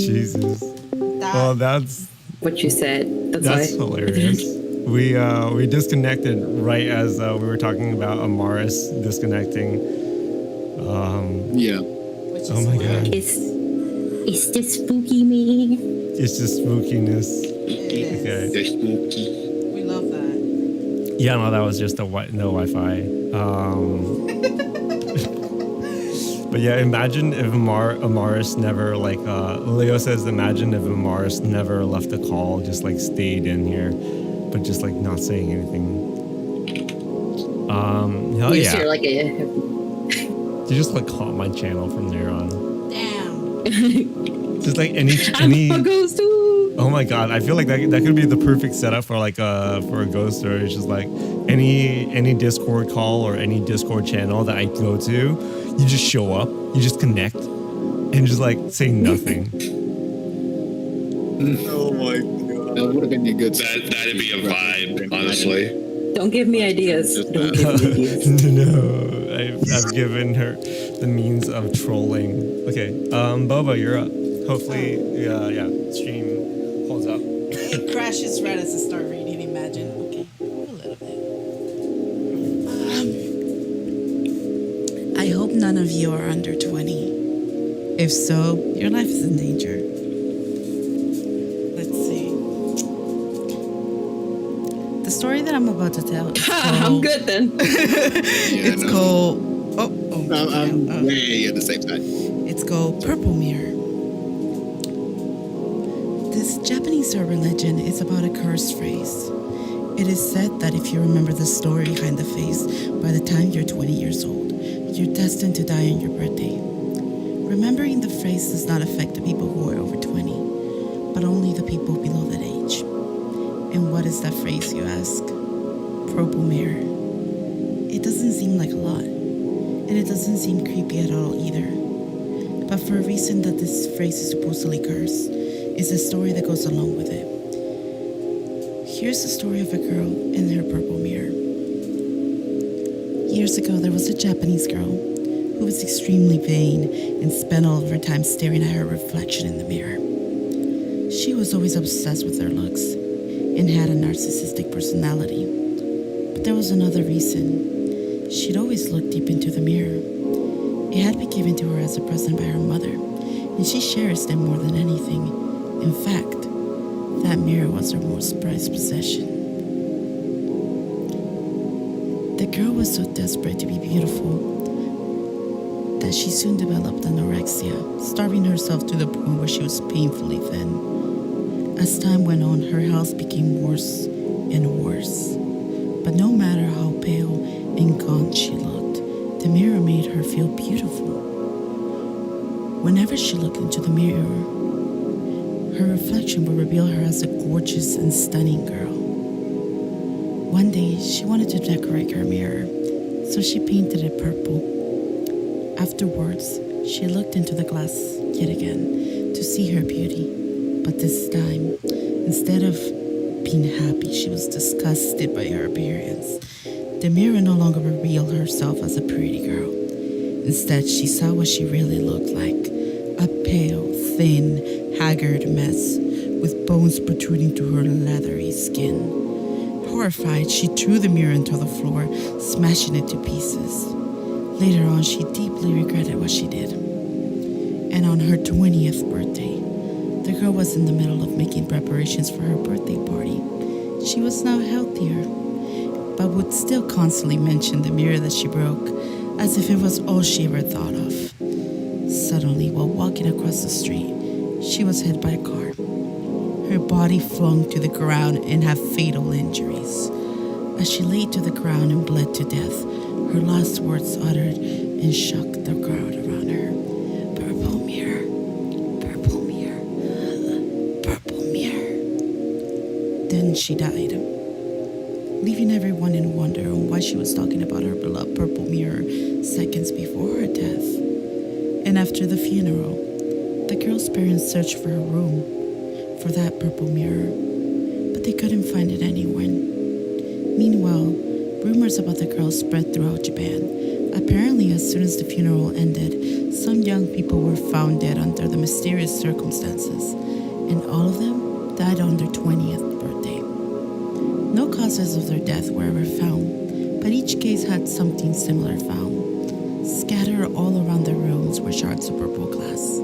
Jesus. Well, that's what you said. that's why. hilarious. We disconnected right as we were talking about Amaris disconnecting. Yeah. Oh my god. It's just spooky me. It's just spookiness. It Okay. is. We love that. Yeah, no, that was just no Wi-Fi. But yeah, imagine if Amaris never Leo says, imagine if Amaris never left a call, just like stayed in here, but just like not saying anything. Hell You yeah. hear like a. You just like caught my channel from there on. Damn. Just like any. I'm a ghost too. Oh my god, I feel like that could be the perfect setup for like for a ghost story. It's just like any Discord call or any Discord channel that I go to, you just show up, you just connect, and just like say nothing. Oh my god, that would have been a good. That'd be a vibe, honestly. Don't give me ideas. Don't give me ideas. No, I've given her the means of trolling. Okay, Boba, you're up. Hopefully, stream holds up. It crashes right as I start reading. Imagine. Okay, a little bit. I hope none of you are under 20. If so, your life is in danger. Let's see. The story that I'm about to tell. I'm good then. It's called. I'm way at the same side. It's called Purple Mirror. This Japanese religion is about a cursed phrase. It is said that if you remember the story behind the face by the time you're 20 years old, you're destined to die on your birthday. Remembering the phrase does not affect the people who are over 20, but only the people below that age. And what is that phrase, you ask? Purple mirror. It doesn't seem like a lot, and it doesn't seem creepy at all either. But for a reason that this phrase is supposedly cursed, is a story that goes along with it. Here's the story of a girl and her purple mirror. Years ago, there was a Japanese girl who was extremely vain and spent all of her time staring at her reflection in the mirror. She was always obsessed with her looks and had a narcissistic personality. But there was another reason. She'd always looked deep into the mirror. It had been given to her as a present by her mother, and she cherished it more than anything. In fact, that mirror was her most prized possession. The girl was so desperate to be beautiful that she soon developed anorexia, starving herself to the point where she was painfully thin. As time went on, her health became worse and worse. But no matter how pale and gaunt she looked, the mirror made her feel beautiful. Whenever she looked into the mirror, her reflection would reveal her as a gorgeous and stunning girl. One day, she wanted to decorate her mirror, so she painted it purple. Afterwards, she looked into the glass yet again to see her beauty. But this time, instead of being happy, she was disgusted by her appearance. The mirror no longer revealed herself as a pretty girl. Instead, she saw what she really looked like, a pale, thin, haggard mess with bones protruding through her leathery skin. Horrified, she threw the mirror into the floor, smashing it to pieces. Later on, she deeply regretted what she did. And on her 20th birthday, the girl was in the middle of making preparations for her birthday party. She was now healthier, but would still constantly mention the mirror that she broke, as if it was all she ever thought of. Suddenly, while walking across the street, she was hit by a car. Her body flung to the ground and had fatal injuries. As she lay to the ground and bled to death, her last words uttered and shook the crowd around her. Purple mirror, purple mirror, purple mirror. Then she died, leaving everyone in wonder on why she was talking about her beloved purple mirror seconds before her death. And after the funeral, the girl's parents searched for her room, for that purple mirror, but they couldn't find it anywhere. Meanwhile, rumors about the girl spread throughout Japan, Apparently, as soon as the funeral ended, some young people were found dead under the mysterious circumstances, and all of them died on their 20th birthday. No causes of their death were ever found, but each case had something similar found. Scattered all around their rooms were shards of purple glass.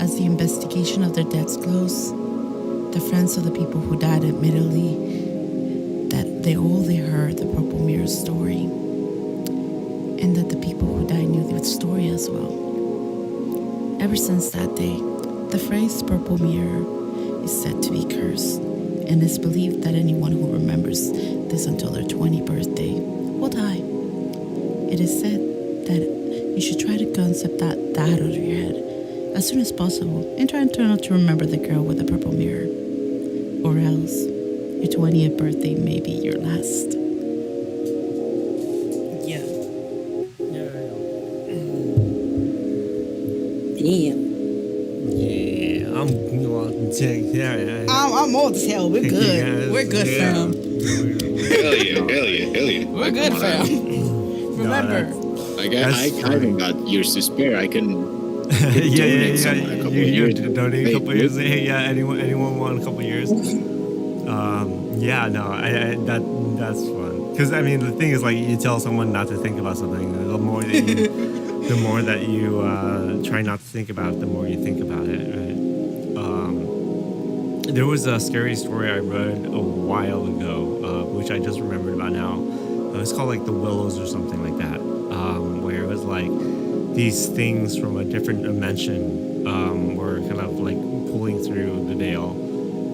As the investigation of their deaths closed, the friends of the people who died admittedly that they heard the purple mirror story, and that the people who died knew the story as well. Ever since that day, the phrase purple mirror is said to be cursed, and it's believed that anyone who remembers this until their 20th birthday will die. It is said that you should try to concept that out of your head as soon as possible and try to remember the girl with the purple mirror. Or else, your 20th birthday may be your last. Yeah. Damn. Yeah, I'm old as hell. We're good. We're good, fam. Hell yeah. We're good, fam. Remember. I haven't got years to spare. I can donate some in a couple You years. donate a couple years. Hey, yeah, anyone want a couple years? That's fun. Because I mean, the thing is, like, you tell someone not to think about something, the more that you try not to think about it, the more you think about it. Right? There was a scary story I read a while ago, which I just remembered about now. It's called like The Willows or something like that, where it was like these things from a different dimension were kind of like pulling through the veil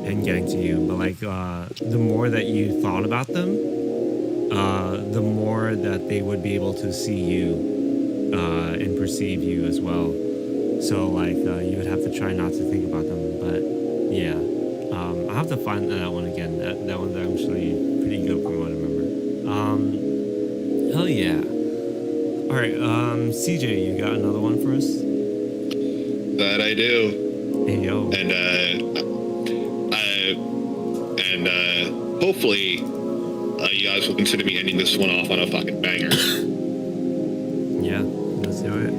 and getting to you. But like the more that you thought about them, the more that they would be able to see you and perceive you as well. So like you would have to try not to think about them. But yeah, I'll have to find that one again. That one's actually pretty good from what I remember. Hell yeah. All right, CJ, you got another one for us? That I do. Hey yo. And hopefully you guys will consider me ending this one off on a fucking banger. Yeah, let's do it.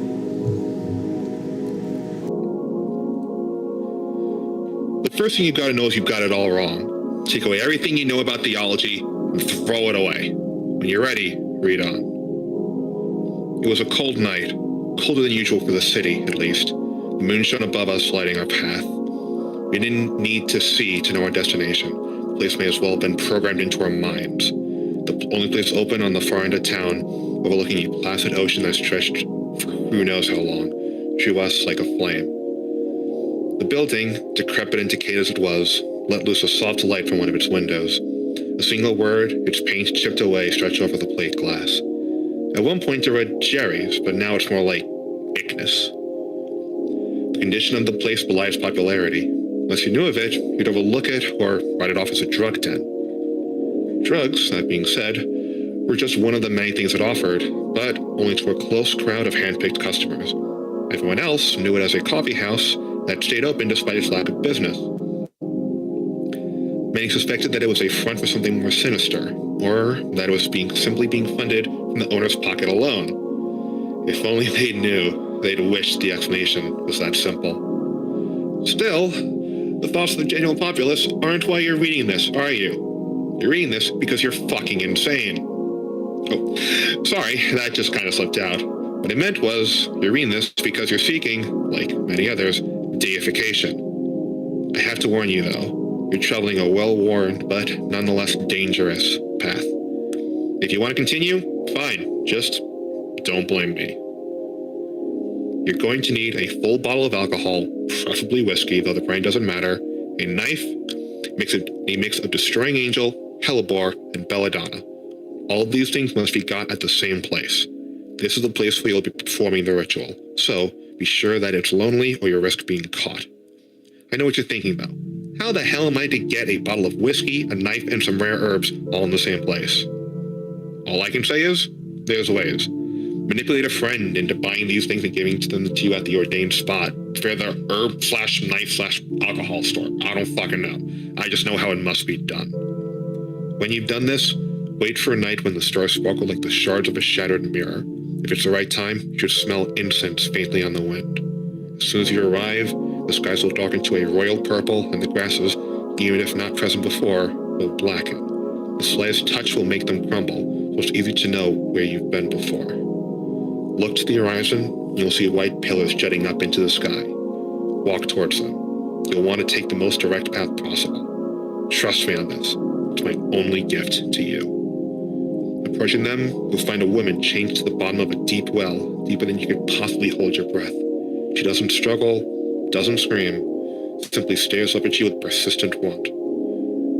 The first thing you've got to know is you've got it all wrong. Take away everything you know about theology and throw it away. When you're ready, read on. It was a cold night, colder than usual for the city, at least. The moon shone above us, lighting our path. We didn't need to see to know our destination. The place may as well have been programmed into our minds. The only place open on the far end of town, overlooking a placid ocean that stretched for who knows how long, drew us like a flame. The building, decrepit and decayed as it was, let loose a soft light from one of its windows. A single word, its paint chipped away, stretched over the plate glass. At one point it read Jerry's, but now it's more like Ickness. The condition of the place belies popularity. Unless you knew of it, you'd overlook it or write it off as a drug den. Drugs, that being said, were just one of the many things it offered, but only to a close crowd of hand-picked customers. Everyone else knew it as a coffee house that stayed open despite its lack of business. Many suspected that it was a front for something more sinister, or that it was simply being funded from the owner's pocket alone. If only they knew, they'd wish the explanation was that simple. Still, the thoughts of the genuine populace aren't why you're reading this, are you? You're reading this because you're fucking insane. Oh, sorry, that just kind of slipped out. What I meant was, you're reading this because you're seeking, like many others, deification. I have to warn you, though. You're traveling a well-worn, but nonetheless dangerous path. If you want to continue, fine. Just don't blame me. You're going to need a full bottle of alcohol, preferably whiskey, though the brand doesn't matter, a knife, a mix of Destroying Angel, Hellebore, and Belladonna. All of these things must be got at the same place. This is the place where you'll be performing the ritual, so be sure that it's lonely or you'll risk being caught. I know what you're thinking, though. How the hell am I to get a bottle of whiskey, a knife, and some rare herbs all in the same place? All I can say is, there's ways. Manipulate a friend into buying these things and giving them to you at the ordained spot. For the herb/knife/alcohol store. I don't fucking know. I just know how it must be done. When you've done this, wait for a night when the stars sparkle like the shards of a shattered mirror. If it's the right time, you should smell incense faintly on the wind. As soon as you arrive, the skies will darken to a royal purple, and the grasses, even if not present before, will blacken. The slightest touch will make them crumble, so it's easy to know where you've been before. Look to the horizon, and you'll see white pillars jutting up into the sky. Walk towards them. You'll want to take the most direct path possible. Trust me on this. It's my only gift to you. Approaching them, you'll find a woman chained to the bottom of a deep well, deeper than you could possibly hold your breath. She doesn't struggle, doesn't scream, simply stares up at you with persistent want.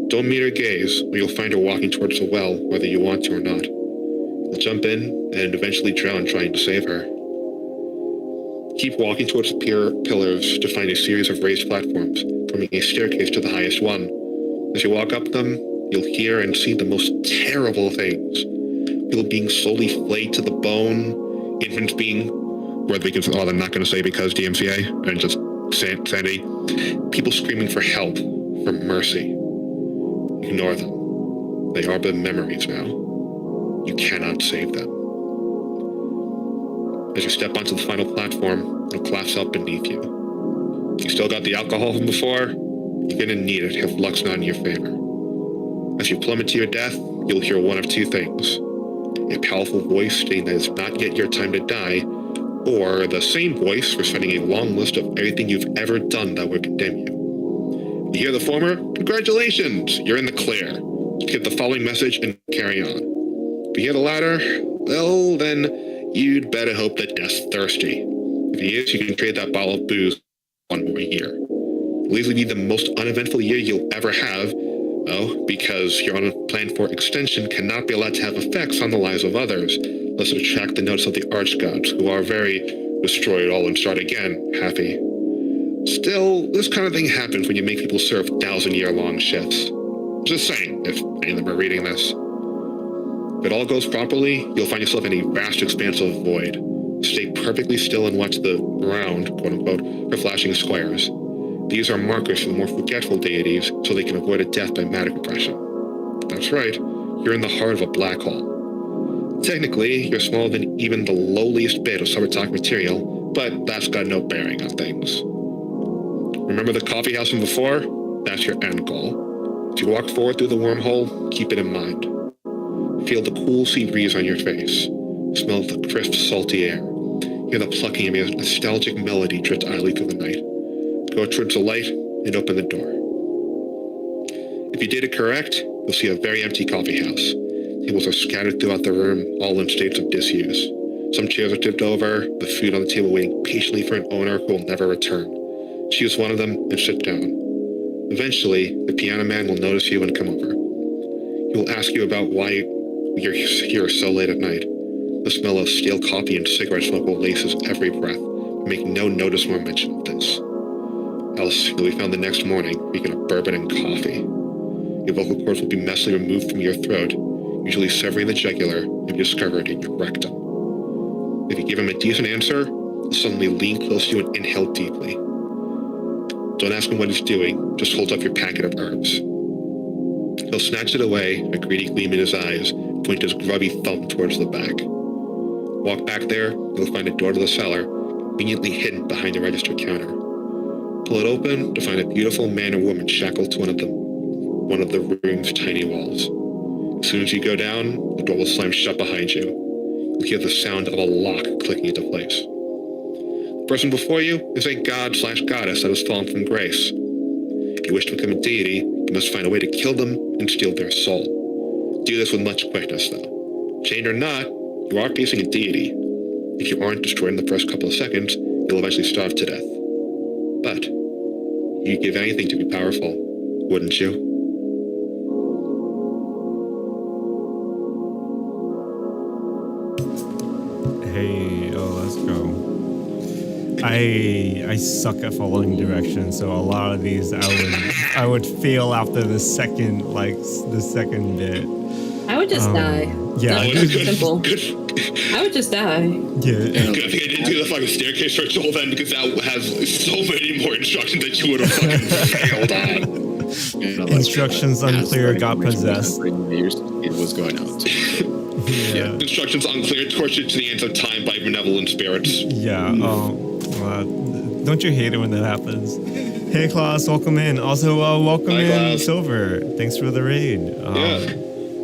Don't meet her gaze, or you'll find her walking towards the well, whether you want to or not. You'll jump in, and eventually drown trying to save her. Keep walking towards the pillars to find a series of raised platforms, forming a staircase to the highest one. As you walk up them, you'll hear and see the most terrible things. People being slowly flayed to the bone, infants being, whether we can, they're not going to say because DMCA, and just Sandy, people screaming for help, for mercy. Ignore them. They are but memories now. You cannot save them. As you step onto the final platform, it'll collapse out beneath you. You still got the alcohol from before? You're gonna need it if luck's not in your favor. As you plummet to your death, you'll hear one of two things. A powerful voice stating that it's not yet your time to die, or the same voice reciting a long list of everything you've ever done that would condemn you. If you hear the former, congratulations, you're in the clear. Get the following message and carry on. If you hear the latter, well, then you'd better hope that death's thirsty. If he is, you can trade that bottle of booze one more year. It'll easily be the most uneventful year you'll ever have, well, because your unplanned for extension cannot be allowed to have effects on the lives of others, lest it attract the notice of the archgods, who are very destroy it all and start again happy. Still, this kind of thing happens when you make people serve 1,000-year-long shifts. Just saying, if any of them are reading this. If it all goes properly, you'll find yourself in a vast expanse of void. Stay perfectly still and watch the ground, quote-unquote, for flashing squares. These are markers for the more forgetful deities, so they can avoid a death by matter compression. That's right, you're in the heart of a black hole. Technically, you're smaller than even the lowliest bit of subatomic material, but that's got no bearing on things. Remember the coffee house from before? That's your end goal. As you walk forward through the wormhole, keep it in mind. Feel the cool sea breeze on your face. Smell the crisp, salty air. Hear the plucking of a nostalgic melody drift idly through the night. Go towards the light and open the door. If you did it correct, you'll see a very empty coffee house. Tables are scattered throughout the room, all in states of disuse. Some chairs are tipped over, the food on the table waiting patiently for an owner who will never return. Choose one of them and sit down. Eventually, the piano man will notice you and come over. He will ask you about why you're here so late at night. The smell of stale coffee and cigarette smoke will lace his every breath, but make no noticeable mention of this. Else, you'll be found the next morning reeking of bourbon and coffee. Your vocal cords will be messily removed from your throat, usually severing the jugular, and be discovered in your rectum. If you give him a decent answer, he'll suddenly lean close to you and inhale deeply. Don't ask him what he's doing, just hold up your packet of herbs. He'll snatch it away, a greedy gleam in his eyes, and point his grubby thumb towards the back. Walk back there, you'll find a door to the cellar, conveniently hidden behind the register counter. Pull it open to find a beautiful man or woman shackled to one of the room's tiny walls. As soon as you go down, the door will slam shut behind you. You'll hear the sound of a lock clicking into place. The person before you is a god/goddess that has fallen from grace. If you wish to become a deity, you must find a way to kill them and steal their soul. Do this with much quickness, though. Chained or not, you are facing a deity. If you aren't destroyed in the first couple of seconds, you'll eventually starve to death. But you'd give anything to be powerful, wouldn't you? Hey, let's go. I suck at following directions, so a lot of these I would fail after the second bit. I would just die. Yeah, Simple. I would just die. Yeah. I think I didn't do the fucking staircase ritual then, because that has so many more instructions that you would have fucking failed on. Instructions unclear, got possessed. It was going out. Yeah. Instructions unclear, tortured to the ends of time by benevolent spirits. Yeah. Don't you hate it when that happens? Hey, Klaus, welcome in. Also, welcome Hi, in, Klaus. Silver. Thanks for the raid.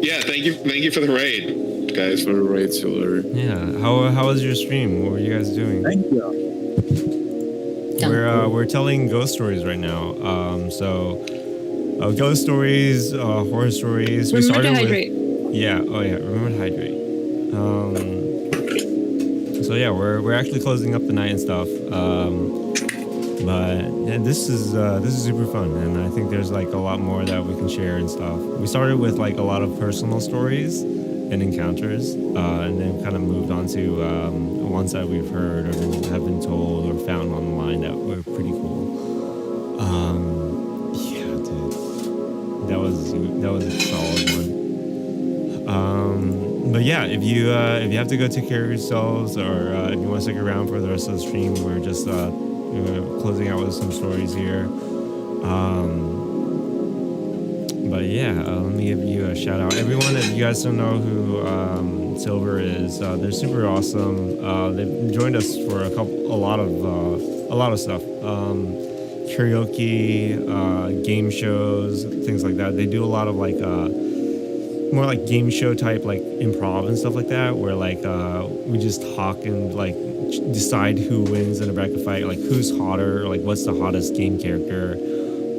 Yeah. Thank you for the raid, guys. For the raid, Silver. Yeah. How was your stream? What were you guys doing? Thank you. We're telling ghost stories right now. Ghost stories, horror stories. We Remember started to hydrate. Yeah. Oh yeah. Remember to hydrate. So yeah, we're actually closing up the night and stuff. But yeah, this is super fun, and I think there's like a lot more that we can share and stuff. We started with like a lot of personal stories and encounters, and then kind of moved on to ones that we've heard or have been told or found online that were pretty cool. Yeah, dude, that was a solid one. But yeah, if you have to go take care of yourselves, or if you want to stick around for the rest of the stream, we're just closing out with some stories here. But yeah, let me give you a shout out. Everyone, if you guys don't know who Silver is, they're super awesome. They've joined us for a lot of stuff. Karaoke, game shows, things like that. They do a lot of like more like game show type, like improv and stuff like that, where like we just talk and like decide who wins in a bracket fight, like who's hotter, like what's the hottest game character,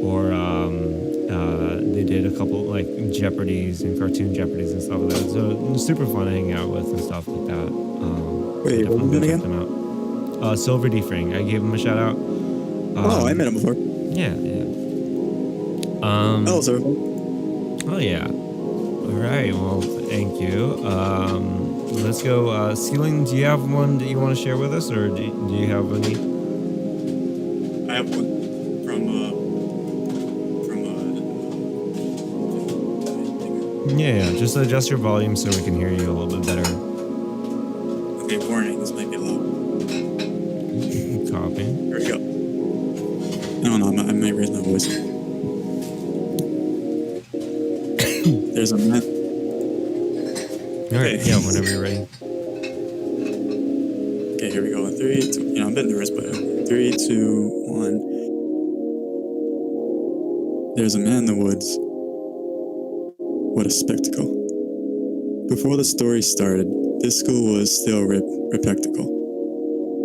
or they did a couple like Jeopardies and cartoon Jeopardies and stuff like that. So it's super fun to hang out with and stuff like that. Wait, what was it again? Them out. Silver Defrang. I gave him a shout out. I met him before. Yeah. Oh, sir. Oh yeah. All right. Well, thank you. Let's go. Ceiling, do you have one that you want to share with us, or do you have any? I have one from Yeah. Just adjust your volume so we can hear you a little bit better. Okay, warning, this might be low. Copy. Here we go. No, I might raise my voice. There's a man. All right. Yeah. Whenever you're ready. Okay, here we go. 3, 2. I'm a bit nervous, but 3, 2, 1. There's a man in the woods. What a spectacle. Before the story started, this school was still repectacle.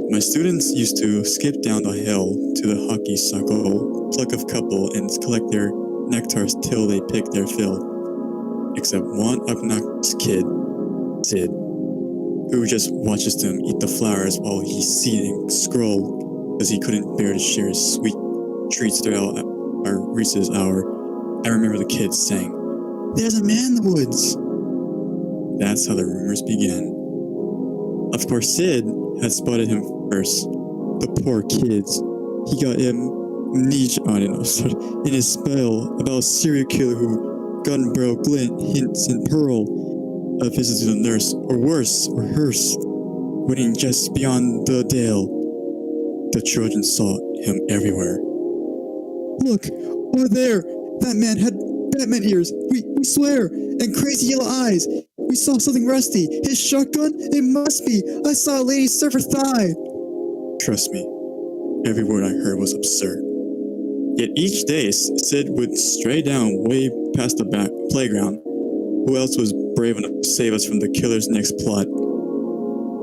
My students used to skip down the hill to the hockey circle, pluck a couple, and collect their nectars till they pick their fill. Except one obnoxious kid, Sid, who just watches them eat the flowers while he's seeing scroll because he couldn't bear to share his sweet treats throughout our recess hour. I remember the kids saying, "There's a man in the woods." That's how the rumors began. Of course, Sid had spotted him first. The poor kids. He got amnesia on it in his spell about a serial killer who Gunbarrel glint hints and pearl a visit to the nurse, or worse, or hearse, waiting just beyond the dale. The children saw him everywhere. "Look, over there! That man had Batman ears, we swear, and crazy yellow eyes. We saw something rusty. His shotgun? It must be. I saw a lady serve her thigh." Trust me, every word I heard was absurd. Yet each day, Sid would stray down way past the back playground. Who else was brave enough to save us from the killer's next plot?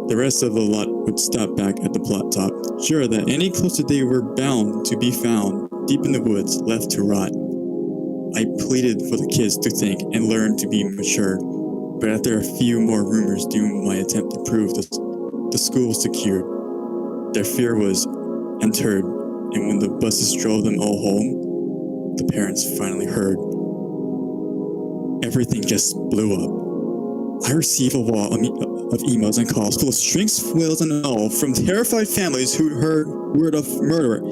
The rest of the lot would stop back at the plot top, sure that any closer they were bound to be found deep in the woods, left to rot. I pleaded for the kids to think and learn to be mature, but after a few more rumors doomed my attempt to prove the school secured, their fear was interred, and when the buses drove them all home, the parents finally heard. Everything just blew up. I received a wall of emails and calls full of shrinks, wails, and all from terrified families who heard word of murder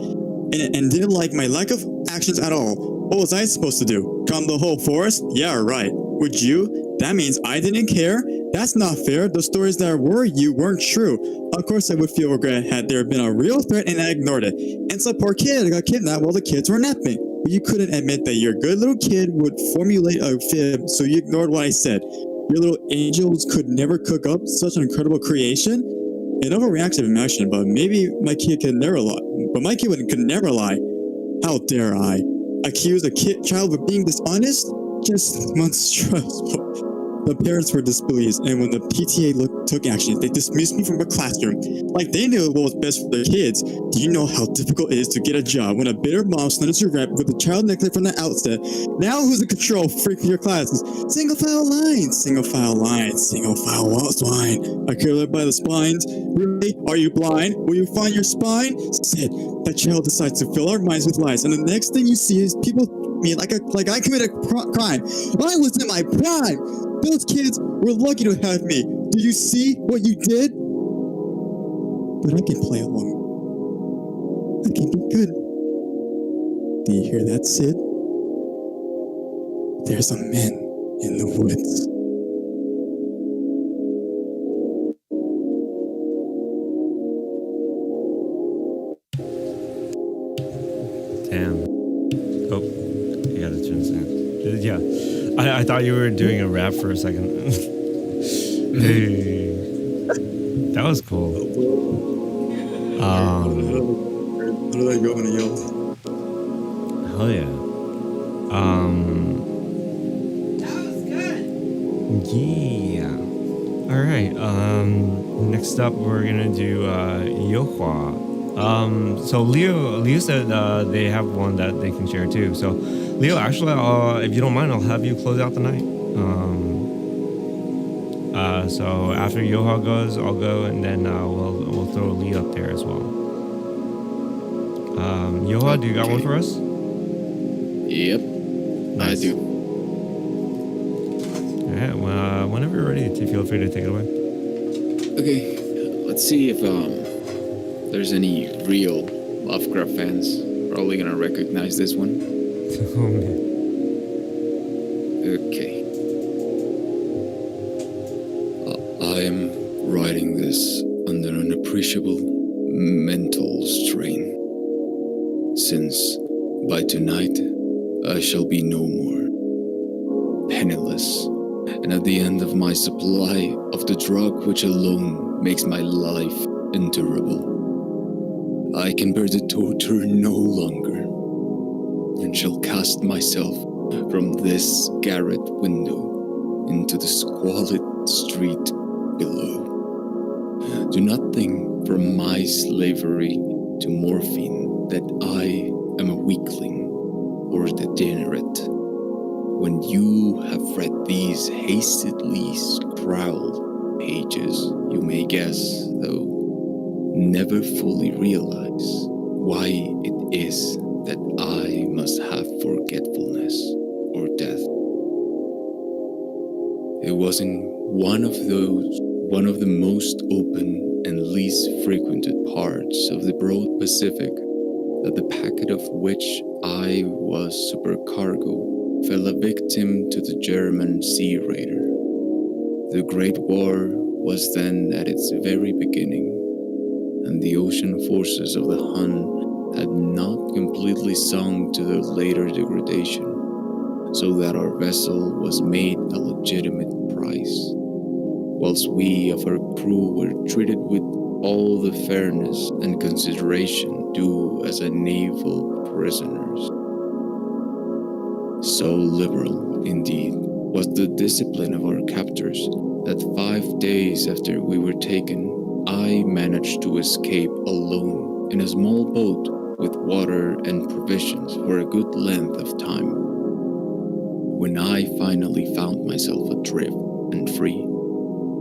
and didn't like my lack of actions at all. What was I supposed to do? Calm the whole forest? Yeah, right. Would you? That means I didn't care? That's not fair. The stories that were you weren't true. Of course I would feel regret had there been a real threat and I ignored it. And some poor kid got kidnapped while the kids were napping. But you couldn't admit that your good little kid would formulate a fib, so you ignored what I said. Your little angels could never cook up such an incredible creation? An overreactive emotion, but maybe my kid could never lie. But my kid could never lie. How dare I? Accuse a child of being dishonest? Just monstrous. The parents were displeased, and when the PTA took action, they dismissed me from the classroom. Like they knew what was best for their kids. Do you know how difficult it is to get a job when a bitter mom slanders your rep with a child neglect from the outset? Now who's in control? Freak for your classes. Single file lines, single file lines, single file line. I care led by the spines. Really? Are you blind? Will you find your spine? Said that child decides to fill our minds with lies, and the next thing you see is people me like I committed a crime. I was in my prime. Those kids were lucky to have me. Do you see what you did? But I can play along. I can be good. Do you hear that, Sid? There's a man in the woods. Damn. Oh, you gotta turn this down. Yeah. I thought you were doing a rap for a second. Hey. That was cool. How did I go when I yelled? Hell yeah. That was good. Yeah. Alright. Next up we're gonna do Yohua. So Leo said they have one that they can share too. So Leo, actually, if you don't mind, I'll have you close out the night. So after Yoha goes, I'll go, and then we'll throw Leo up there as well. Yoha, do you got one for us? Yep, Nice. I do. All right. Whenever you're ready, feel free to take it away. Okay, let's see if there's any real Lovecraft fans. Probably gonna recognize this one. Oh man. Okay. I am writing this under an appreciable mental strain, since by tonight I shall be no more. Penniless, and at the end of my supply of the drug which alone makes my life endurable. I can bear the torture no longer, and shall cast myself from this garret window into the squalid street below. Do not think from my slavery to morphine that I am a weakling or degenerate. When you have read these hastily scrawled pages, you may guess, though never fully realize, why it is that I must have forgetfulness or death. It was in one of the most open and least frequented parts of the broad Pacific that the packet of which I was supercargo fell a victim to the German sea raider. The Great War was then at its very beginning, and the ocean forces of the Hun had not completely sunk to their later degradation, so that our vessel was made a legitimate prize, whilst we of our crew were treated with all the fairness and consideration due as a naval prisoners. So liberal, indeed, was the discipline of our captors that 5 days after we were taken, I managed to escape alone in a small boat with water and provisions for a good length of time. When I finally found myself adrift and free,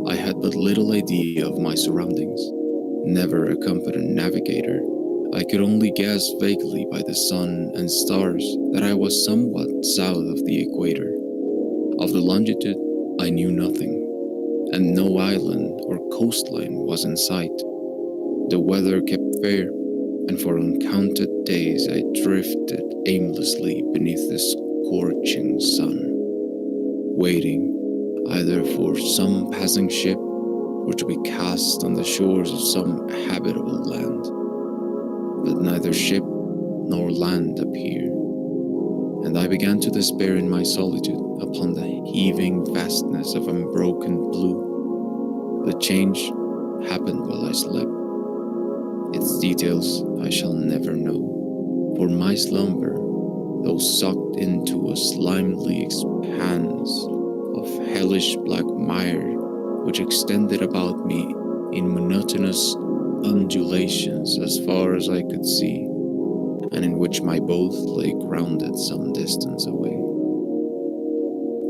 I had but little idea of my surroundings. Never a competent navigator, I could only guess vaguely by the sun and stars that I was somewhat south of the equator. Of the longitude, I knew nothing, and no island or coastline was in sight. The weather kept fair, and for uncounted days I drifted aimlessly beneath the scorching sun, waiting either for some passing ship or to be cast on the shores of some habitable land. But neither ship nor land appeared, and and I began to despair in my solitude upon the heaving vastness of unbroken blue. The change happened while I slept. Its details I shall never know, for my slumber, though sucked into a slimely expanse of hellish black mire which extended about me in monotonous undulations as far as I could see, and in which my boat lay grounded some distance away.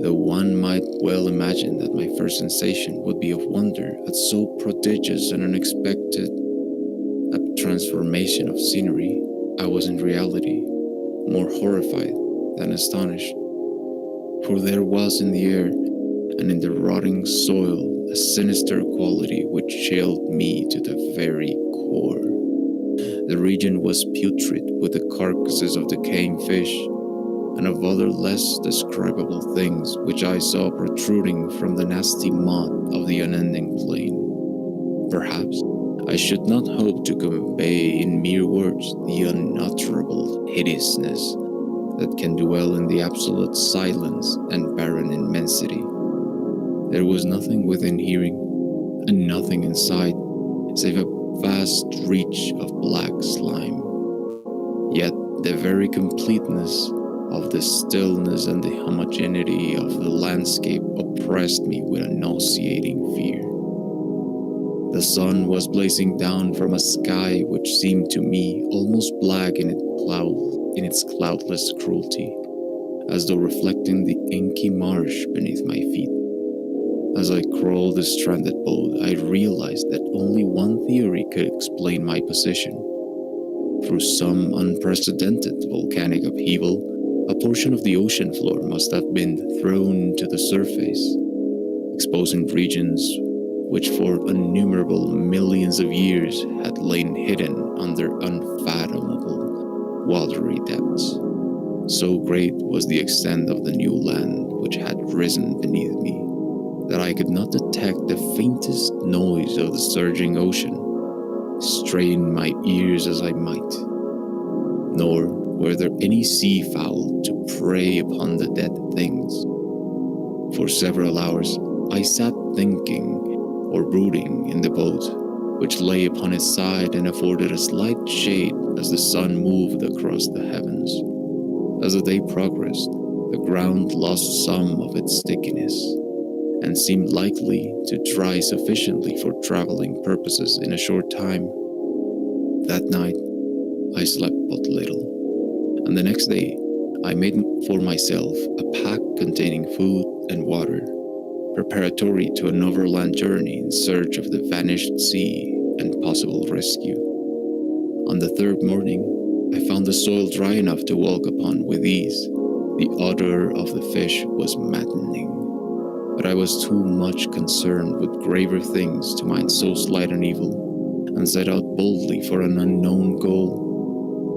Though one might well imagine that my first sensation would be of wonder at so prodigious and unexpected a transformation of scenery, I was in reality more horrified than astonished, for there was in the air and in the rotting soil a sinister quality which chilled me to the very core. The region was putrid with the carcasses of decaying fish and of other less describable things which I saw protruding from the nasty mud of the unending plain. Perhaps I should not hope to convey in mere words the unutterable hideousness that can dwell in the absolute silence and barren immensity. There was nothing within hearing, and nothing in sight, save a vast reach of black slime. Yet the very completeness of the stillness and the homogeneity of the landscape oppressed me with a nauseating fear. The sun was blazing down from a sky which seemed to me almost black in its cloudless cruelty, as though reflecting the inky marsh beneath my feet. As I crawled the stranded boat, I realized that only one theory could explain my position. Through some unprecedented volcanic upheaval, a portion of the ocean floor must have been thrown to the surface, exposing regions which for innumerable millions of years had lain hidden under unfathomable watery depths. So great was the extent of the new land which had risen beneath me, that I could not detect the faintest noise of the surging ocean, strain my ears as I might. Nor were there any seafowl to prey upon the dead things. For several hours I sat thinking or brooding in the boat, which lay upon its side and afforded a slight shade as the sun moved across the heavens. As the day progressed, the ground lost some of its stickiness, and seemed likely to dry sufficiently for traveling purposes in a short time. That night, I slept but little, and the next day, I made for myself a pack containing food and water, preparatory to an overland journey in search of the vanished sea and possible rescue. On the third morning, I found the soil dry enough to walk upon with ease. The odor of the fish was maddening, but I was too much concerned with graver things to mind so slight an evil, and set out boldly for an unknown goal.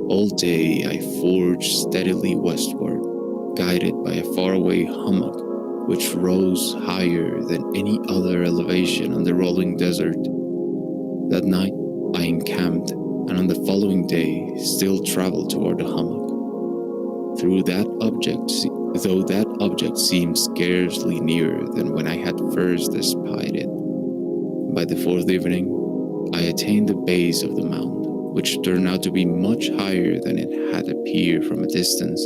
All day I forged steadily westward, guided by a faraway hummock which rose higher than any other elevation on the rolling desert. That night I encamped, and on the following day still traveled toward the hummock. Though that object seemed scarcely nearer than when I had first espied it. By the fourth evening, I attained the base of the mound, which turned out to be much higher than it had appeared from a distance,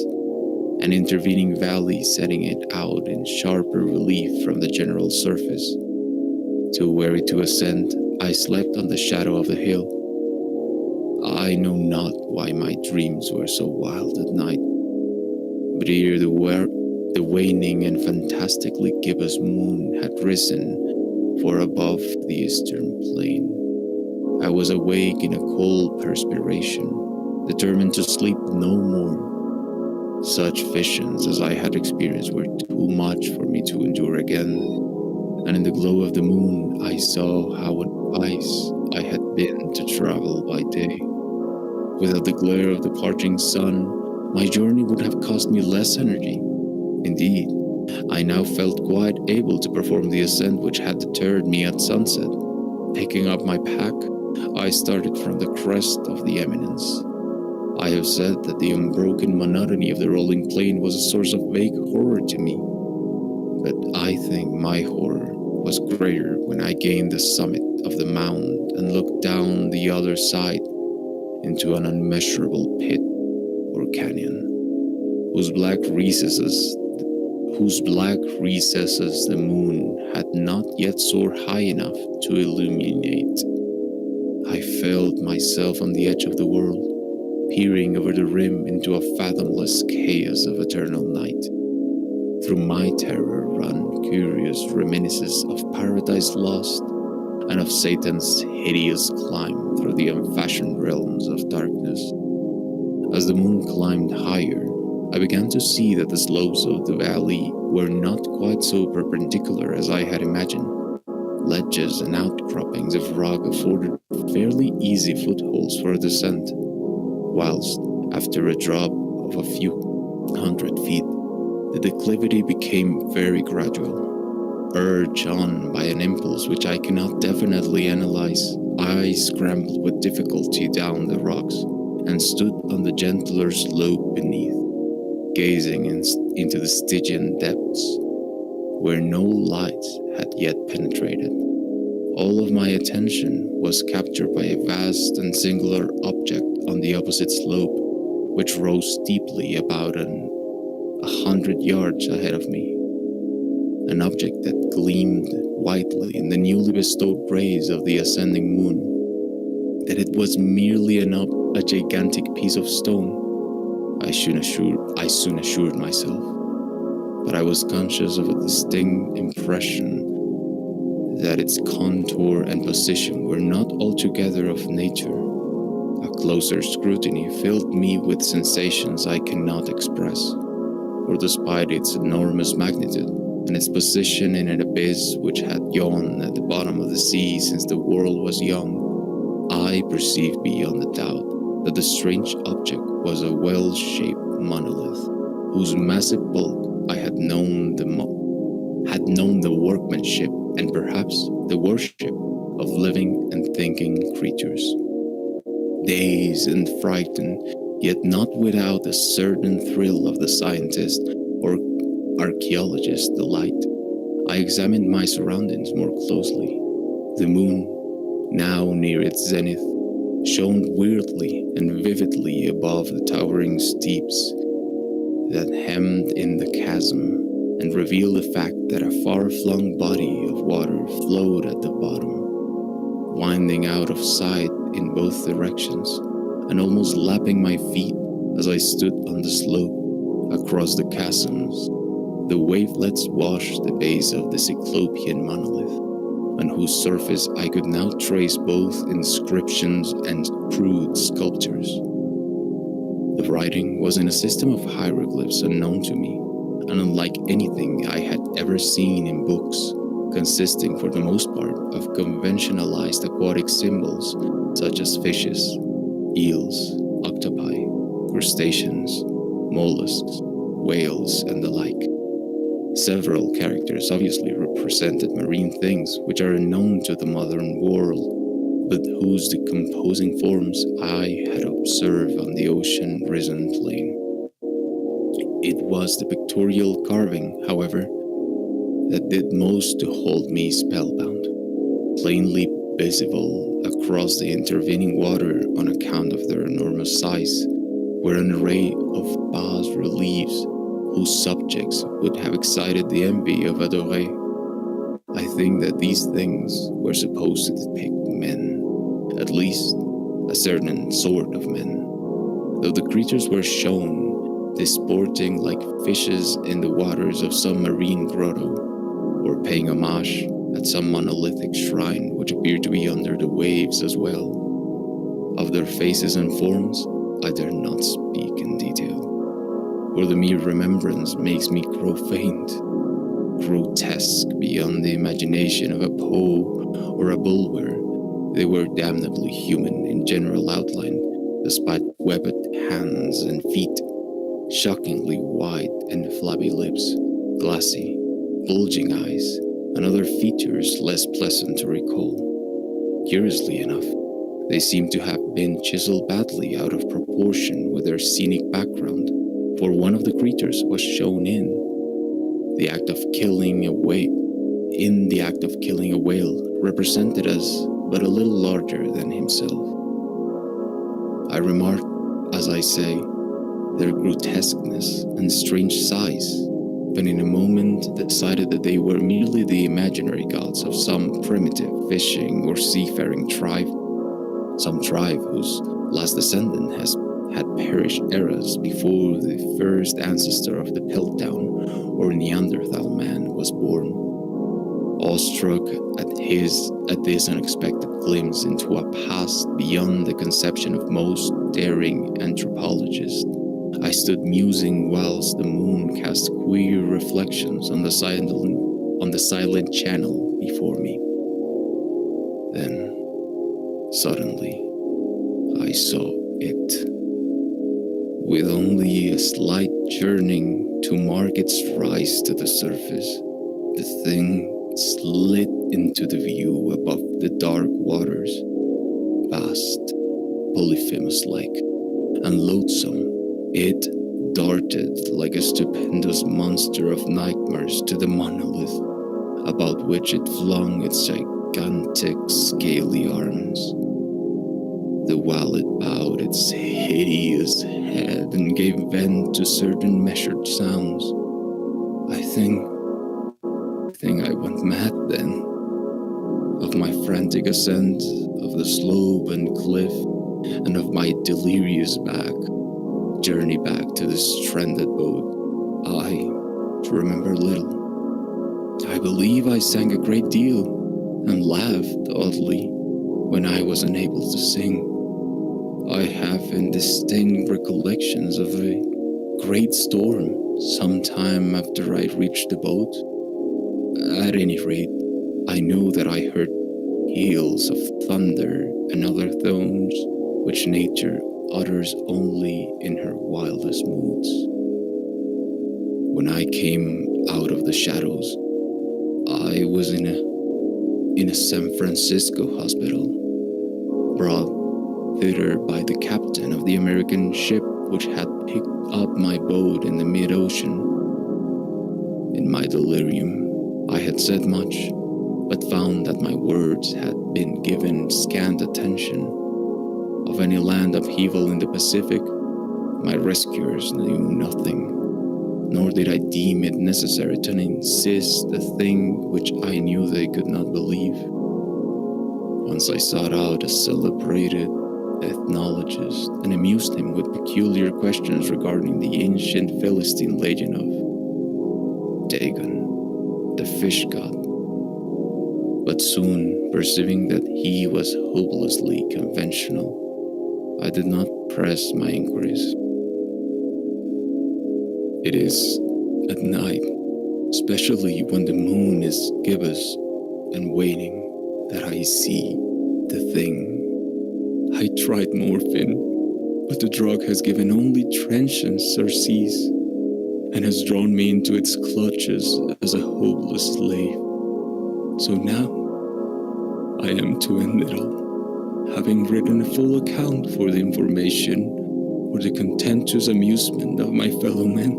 an intervening valley setting it out in sharper relief from the general surface. Too weary to ascend, I slept on the shadow of the hill. I know not why my dreams were so wild at night, but ere the waning and fantastically gibbous moon had risen far above the eastern plain, I was awake in a cold perspiration, determined to sleep no more. Such visions as I had experienced were too much for me to endure again, and in the glow of the moon I saw how unwise I had been to travel by day. Without the glare of the parching sun, my journey would have cost me less energy. Indeed, I now felt quite able to perform the ascent which had deterred me at sunset. Picking up my pack, I started from the crest of the eminence. I have said that the unbroken monotony of the rolling plain was a source of vague horror to me, but I think my horror was greater when I gained the summit of the mound and looked down the other side into an unmeasurable pit or canyon, whose black recesses the moon had not yet soared high enough to illuminate. I felt myself on the edge of the world, peering over the rim into a fathomless chaos of eternal night. Through my terror run curious reminiscences of paradise lost and of Satan's hideous climb through the unfashioned realms of darkness. As the moon climbed higher, I began to see that the slopes of the valley were not quite so perpendicular as I had imagined. Ledges and outcroppings of rock afforded fairly easy footholds for a descent, whilst, after a drop of a few hundred feet, the declivity became very gradual. Urged on by an impulse which I cannot definitely analyze, I scrambled with difficulty down the rocks and stood on the gentler slope beneath, gazing into the Stygian depths, where no light had yet penetrated. All of my attention was captured by a vast and singular object on the opposite slope, which rose steeply about 100 yards ahead of me. An object that gleamed whitely in the newly bestowed rays of the ascending moon. That it was merely a gigantic piece of stone, I soon assured myself, but I was conscious of a distinct impression that its contour and position were not altogether of nature. A closer scrutiny filled me with sensations I cannot express, for despite its enormous magnitude and its position in an abyss which had yawned at the bottom of the sea since the world was young, I perceived beyond a doubt that the strange object was a well-shaped monolith, whose massive bulk I had known the workmanship and perhaps the worship of living and thinking creatures. Dazed and frightened, yet not without a certain thrill of the scientist or archaeologist's delight, I examined my surroundings more closely. The moon, now near its zenith, shone weirdly and vividly above the towering steeps that hemmed in the chasm, and revealed the fact that a far-flung body of water flowed at the bottom, winding out of sight in both directions, and almost lapping my feet as I stood on the slope. Across the chasms, the wavelets washed the base of the Cyclopean monolith, on whose surface I could now trace both inscriptions and crude sculptures. The writing was in a system of hieroglyphs unknown to me, and unlike anything I had ever seen in books, consisting for the most part of conventionalized aquatic symbols such as fishes, eels, octopi, crustaceans, mollusks, whales, and the like. Several characters obviously represented marine things which are unknown to the modern world, but whose decomposing forms I had observed on the ocean-risen plain. It was the pictorial carving, however, that did most to hold me spellbound. Plainly visible across the intervening water on account of their enormous size were an array of bas-reliefs whose subjects would have excited the envy of a Doré. I think that these things were supposed to depict men, at least a certain sort of men, though the creatures were shown disporting like fishes in the waters of some marine grotto, or paying homage at some monolithic shrine which appeared to be under the waves as well. Of their faces and forms, I dare not speak in detail, for the mere remembrance makes me grow faint. Grotesque beyond the imagination of a Poe or a Bulwer, they were damnably human in general outline, despite webbed hands and feet, shockingly wide and flabby lips, glassy, bulging eyes, and other features less pleasant to recall. Curiously enough, They seem to have been chiseled badly out of proportion with their scenic background, for one of the creatures was shown in the act of killing a whale, represented as but a little larger than himself. I remarked, as I say, their grotesqueness and strange size, but in a moment decided that they were merely the imaginary gods of some primitive fishing or seafaring tribe, some tribe whose last descendant had perished eras before the first ancestor of the Piltdown or Neanderthal man was born. Awestruck at this unexpected glimpse into a past beyond the conception of most daring anthropologists, I stood musing whilst the moon cast queer reflections on the silent channel before me. Then, suddenly, I saw it. With only a slight churning to mark its rise to the surface, the thing slid into the view above the dark waters, vast, Polyphemus-like, and loathsome. It darted like a stupendous monster of nightmares to the monolith, about which it flung its gigantic scaly arms. The while it bowed its hideous head and gave vent to certain measured sounds. I think I went mad then, of my frantic ascent of the slope and cliff, and of my delirious journey back to the stranded boat. I remember little. I believe I sang a great deal, and laughed oddly when I was unable to sing. I have indistinct recollections of a great storm some time after I reached the boat. At any rate, I know that I heard peals of thunder and other tones which nature utters only in her wildest moods. When I came out of the shadows, I was in a San Francisco hospital, brought thither by the captain of the American ship which had picked up my boat in the mid-ocean. In my delirium, I had said much, but found that my words had been given scant attention. Of any land upheaval in the Pacific, my rescuers knew nothing, nor did I deem it necessary to insist a thing which I knew they could not believe. Once I sought out a celebrated ethnologist and amused him with peculiar questions regarding the ancient Philistine legend of Dagon, the fish god. But soon, perceiving that he was hopelessly conventional, I did not press my inquiries. It is at night, especially when the moon is gibbous and waning, that I see the thing. I tried morphine, but the drug has given only transient surcease, and has drawn me into its clutches as a hopeless slave. So now, I am to end it all, having written a full account for the information or the contemptuous amusement of my fellow men.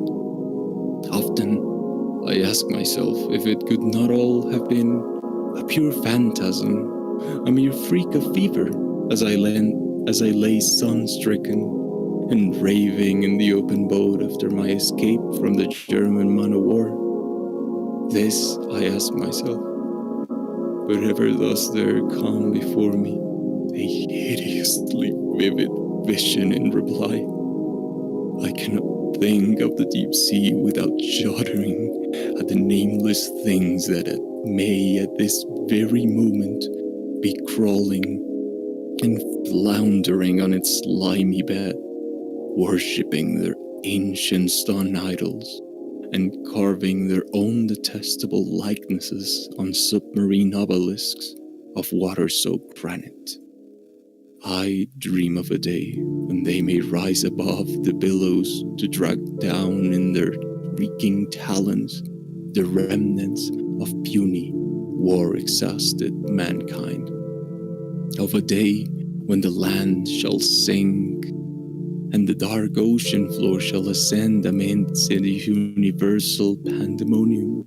Often, I ask myself if it could not all have been a pure phantasm, a mere freak of fever, as I lay sun-stricken and raving in the open boat after my escape from the German man of war. This I ask myself, but ever thus there come before me a hideously vivid vision in reply. I cannot think of the deep sea without shuddering at the nameless things that may at this very moment be crawling and floundering on its slimy bed, worshipping their ancient stone idols and carving their own detestable likenesses on submarine obelisks of water-soaked granite. I dream of a day when they may rise above the billows to drag down in their reeking talons the remnants of puny, war-exhausted mankind. Of a day when the land shall sink, and the dark ocean floor shall ascend amidst the universal pandemonium.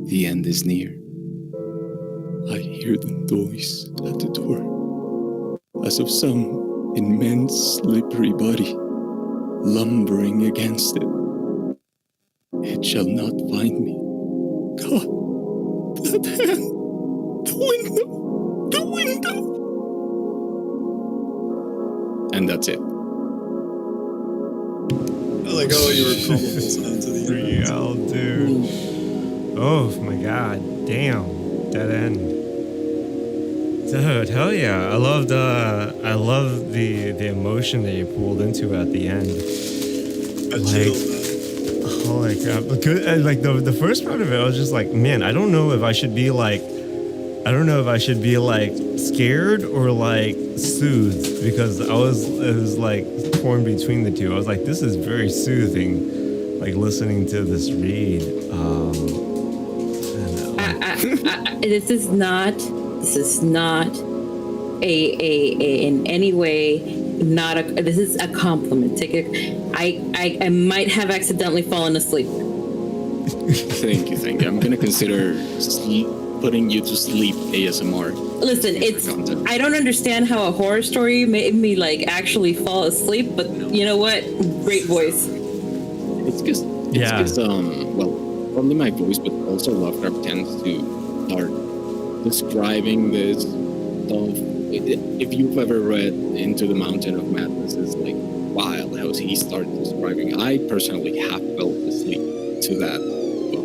The end is near. I hear the noise at the door, as of some immense slippery body lumbering against it. It shall not find me. God, that hand, the window, the window. And that's it. I like how you were probable sounds of the end. Real, dude. Oh my god, damn, that end. Dude, hell yeah! I love the emotion that you pulled into at the end. Holy crap! Because, like the first part of it, I was just like, man, I don't know if I should be like scared or like soothed, because it was like torn between the two. I was like, this is very soothing, like listening to this read. This is not a in any way not a. This is a compliment. Take it. I might have accidentally fallen asleep. Thank you. I'm gonna consider putting you to sleep ASMR. Listen, I don't understand how a horror story made me like actually fall asleep, but you know what? Great voice. It's just probably my voice, but also Lovecraft tends to start describing this stuff. If you've ever read Into the Mountain of Madness, it's like wild how he started describing. I personally have fell asleep to that book.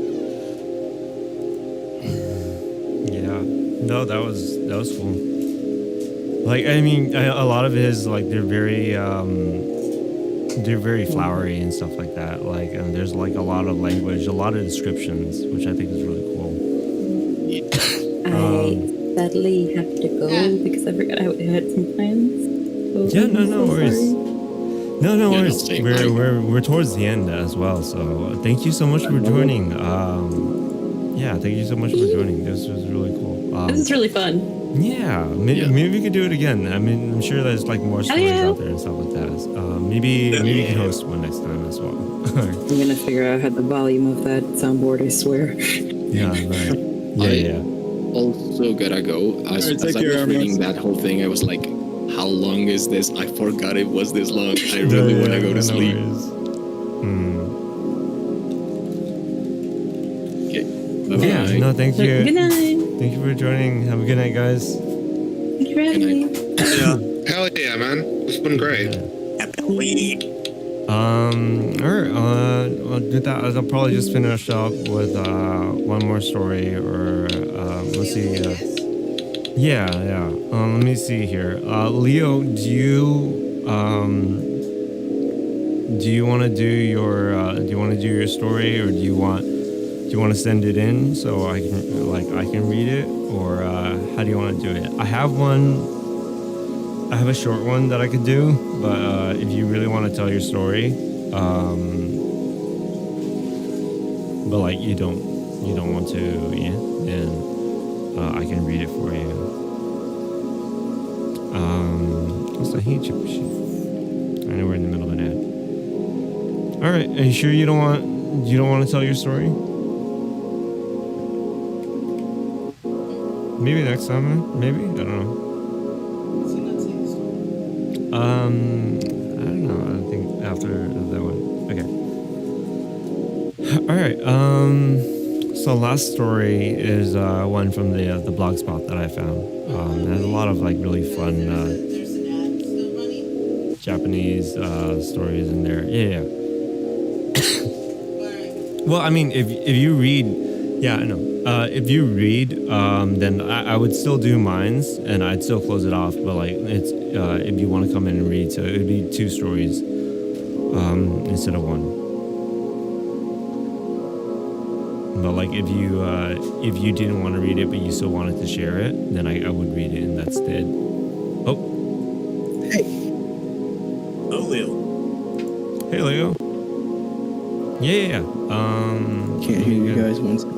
Yeah, no, that was cool. Like, I mean, a lot of his, like, they're very flowery and stuff like that. Like, and there's like a lot of language, a lot of descriptions, which I think is really cool. I sadly have to go because I forgot I had some plans. So Yeah, no worries. sorry. No worries. same. We're towards the end as well. So thank you so much for joining. Thank you so much for joining. This was really cool. This is really fun. Maybe we could do it again. I mean, I'm sure there's like more stories out there and stuff like that. Maybe you can host one next time as well. I'm gonna figure out how the volume of that soundboard. I swear. Yeah, right. Yeah. Also gotta go. As I was reading that whole thing, I was like, how long is this? I forgot it was this long. I really want to go to sleep. Okay. Bye-bye. Yeah, no, thank you. Good night. Thank you for joining. Have a good night, guys. Thank you for having me. Hell yeah, man. It's been great. All right. With that, I'll probably just finish up with one more story, or let's see. Let me see here. Leo, do you want to do your story, or do you want to send it in so I can read it, or how do you want to do it? I have a short one that I could do, but if you really want to tell your story, but like you don't want to, then I can read it for you. What's the heat chip sheet? I know we're in the middle of an ad. All right, are you sure you don't want to tell your story? Maybe next time. Maybe, I don't know. I don't know. I think after that one. Okay. All right. So last story is one from the blog spot that I found. There's a lot of like really fun Japanese stories in there. Yeah. Well, I mean, if you read, yeah, I know. If you read, then I would still do mines and I'd still close it off. But like, it's if you want to come in and read, so it'd be 2 stories instead of 1. But like, if you didn't want to read it but you still wanted to share it, then I would read it in that stead. Oh. Hey. Oh, Leo. Hey, Leo. Yeah. Can't hear you guys one second.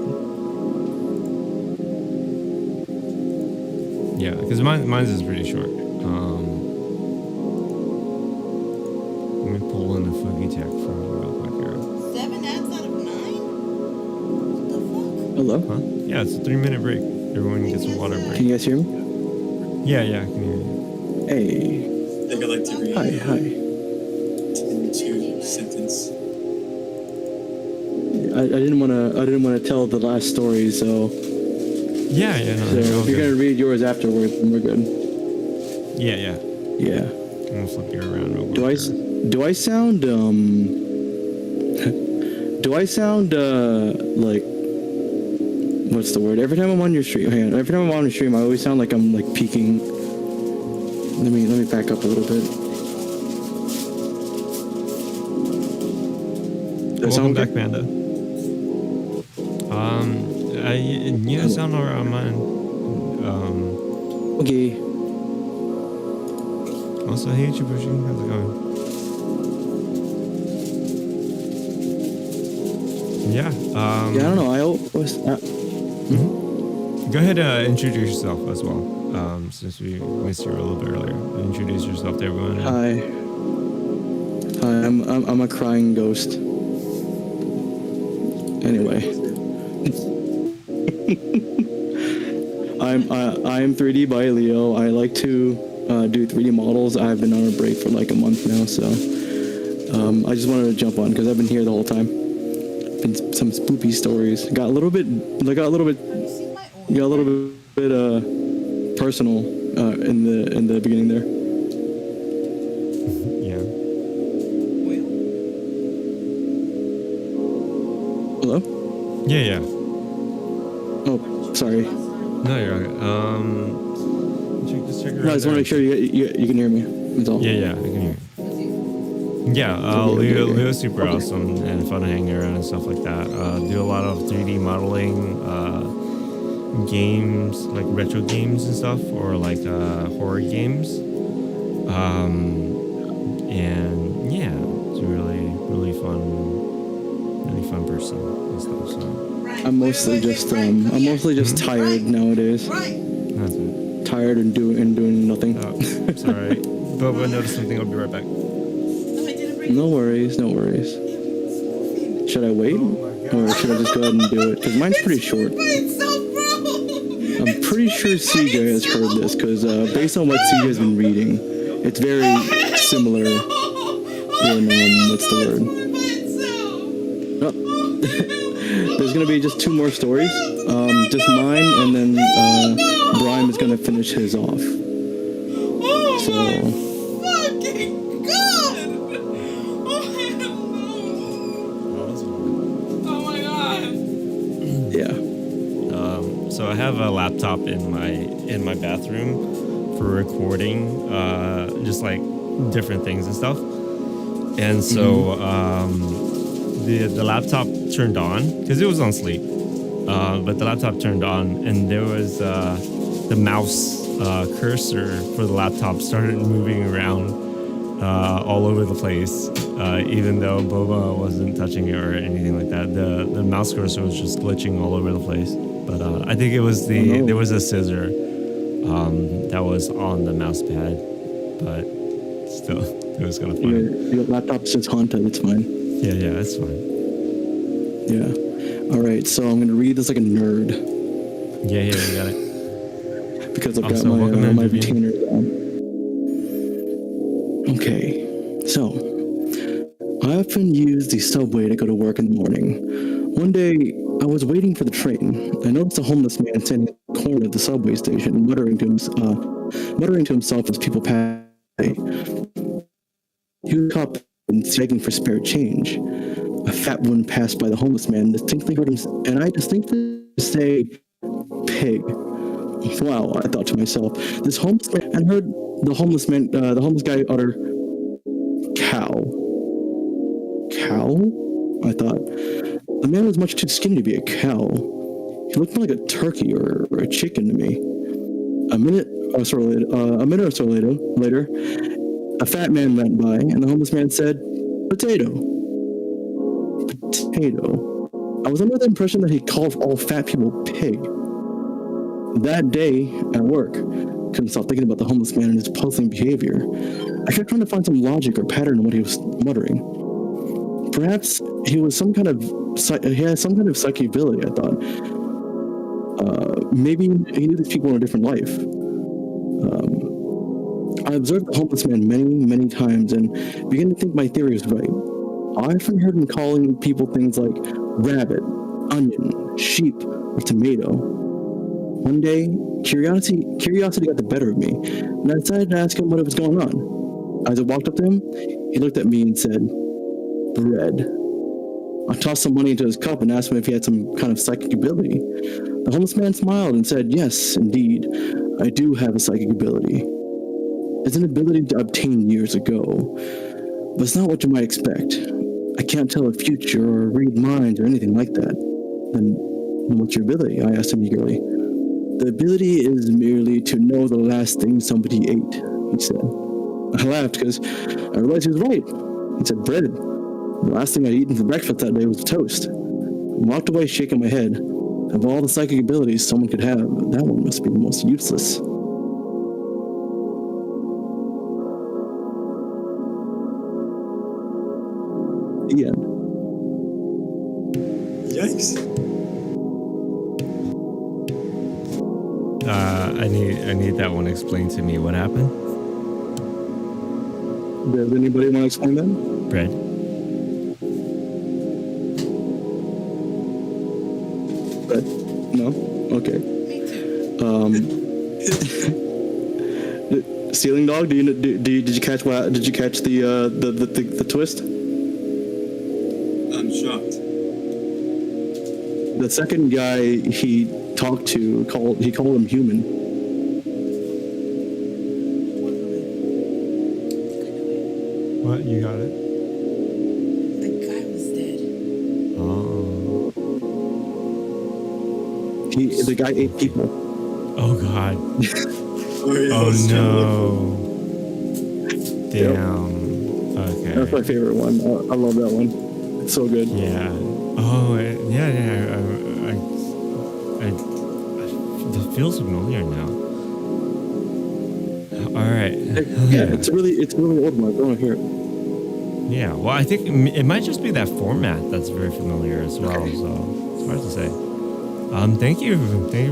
Yeah, because mine's is pretty short. Let me pull in the Fugi tech for real quick here. 7 ads out of 9? What the fuck? Hello? Huh? Yeah, it's a 3-minute break. Everyone gets a water Can break. you guys hear me? Yeah, I can hear you. Hey. I think I'd like to read Hi. two sentence. I didn't wanna tell the last story, so Yeah, no, so you're all if you're good. gonna read yours afterwards, then we're good. Yeah. Yeah. I'm gonna flip you around real quick. Do I sound like, what's the word? Every time I'm on your stream, every time I'm on your stream, I always sound like I'm like peeking. Let me back up a little bit. Does that Welcome sound back, okay? Panda. You sound alright on mine. Okay. Also, hey, Chibushi, how's it going? Yeah. Yeah, I don't know. I always. Go ahead, introduce yourself as well. Since we missed you a little bit earlier, introduce yourself to everyone. Hi. I'm a crying ghost. Anyway. I'm 3D by Leo. I like to do 3D models. I've been on a break for like a month now, so I just wanted to jump on because I've been here the whole time. Been some spoopy stories. Got a little bit personal in the beginning there. Yeah. Hello? Yeah. Oh, sorry. No, you're okay. Check No, I just want to make sure you can hear me. That's all. Yeah, I can hear you. Yeah, Okay. Leo's super awesome and fun to hang around and stuff like that. Do a lot of 3D modeling, games, like retro games and stuff, or like horror games. And yeah, it's a really fun person and stuff. So I'm mostly just tired nowadays. that's it. Tired and doing nothing. Oh, sorry, but we'll notice something. I'll be right back. No worries. Should I wait? Or should I just go ahead and do it? Because mine's pretty short. I'm pretty sure CJ has heard this, because based on what CJ has been reading, it's very similar in, what's the word? Oh. There's going to be just 2 more stories. Just mine, and then Brian is going to finish his off. So... Yeah. So I have a laptop in my bathroom for recording, just like different things and stuff. And so the laptop turned on because it was on sleep, but the laptop turned on, and there was the mouse cursor for the laptop started moving around all over the place, even though Boba wasn't touching it or anything like that. The mouse cursor was just glitching all over the place. But I think it was there was a scissor that was on the mouse pad, but still, it was kind of funny. Your laptop's just haunted. It's fine. Yeah, it's fine. Yeah. All right. So I'm gonna read this like a nerd Yeah, you got it. because I've got Awesome. Welcome my in, my Vivian. retainer down. Okay. So I often use the subway to go to work in the morning. One day, I was waiting for the train. I noticed a homeless man standing at the corner of the subway station, muttering to himself as people passed. He was caught and begging for spare change. A fat woman passed by the homeless man, distinctly heard him, and I distinctly say, "Pig." Wow, I thought to myself. This homeless man, and heard the homeless guy utter, "Cow." Cow? I thought. The man was much too skinny to be a cow. He looked more like a turkey or a chicken to me. A minute or so later, a fat man went by, and the homeless man said, "Potato." Potato. I was under the impression that he called all fat people pig. That day at work, couldn't stop thinking about the homeless man and his puzzling behavior. I kept trying to find some logic or pattern in what he was muttering. Perhaps he had some kind of psychic ability, I thought. Maybe he knew these people in a different life. I observed the homeless man many, many times and began to think my theory was right. I often heard him calling people things like rabbit, onion, sheep, or tomato. One day, curiosity got the better of me, and I decided to ask him what was going on. As I walked up to him, he looked at me and said, "Bread." I tossed some money into his cup and asked him if he had some kind of psychic ability. The homeless man smiled and said, "Yes, indeed, I do have a psychic ability. It's an ability to obtain years ago, but it's not what you might expect. I can't tell the future or read minds or anything like that." "Then what's your ability?" I asked him eagerly. "The ability is merely to know the last thing somebody ate," he said. I laughed because I realized he was right. He said, "Bread. The last thing I'd eaten for breakfast that day was toast." I walked away shaking my head. Of all the psychic abilities someone could have, that one must be the most useless. The end. Yikes. I need that one explained to me. What happened? Does anybody want to explain that? Bread. But no? Okay. Me too. Ceiling dog, did you catch the twist? I'm shocked. The second guy he talked to called him human. What? You got it? The guy was dead. Oh. The guy ate people. Oh God. Oh no. Damn. Okay. That's my favorite one. I love that one. It's so good. Yeah. Oh, yeah. It feels familiar now. All right. Yeah, it's a really old one. I don't want to hear it. Yeah. Well, I think it might just be that format that's very familiar as well. So it's hard to say. Thank you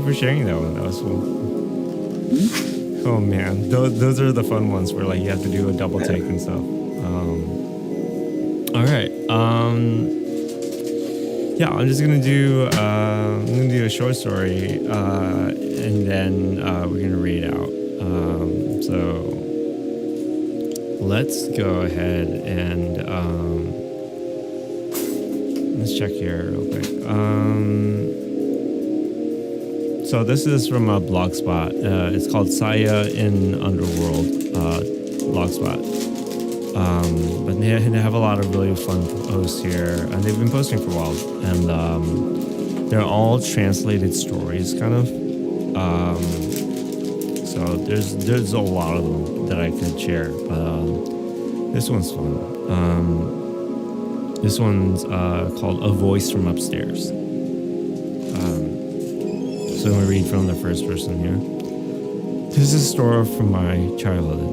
for sharing that one. That was cool. Oh man, those are the fun ones where like you have to do a double take and stuff. All right. Yeah, I'm just gonna do a short story, and then we're gonna read out. So let's go ahead and let's check here real quick. So this is from a Blogspot. It's called Saya in Underworld Blogspot. But they have a lot of really fun posts here, and they've been posting for a while. And they're all translated stories, kind of. So there's a lot of them that I could share. But this one's fun. This one's called A Voice from Upstairs. So I'm going to read from the first person here. This is a story from my childhood.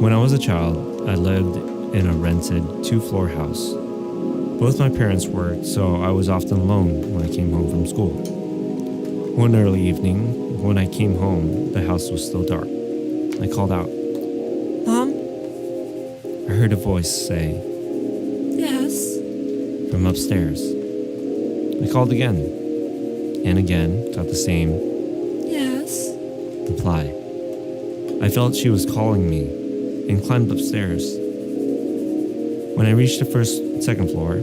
When I was a child, I lived in a rented 2-floor house. Both my parents worked, so I was often alone when I came home from school. One early evening, when I came home, the house was still dark. I called out, "Mom?" I heard a voice say, Yes. from upstairs. I called again. And again, got the same Yes. reply. I felt she was calling me and climbed upstairs. When I reached the second floor,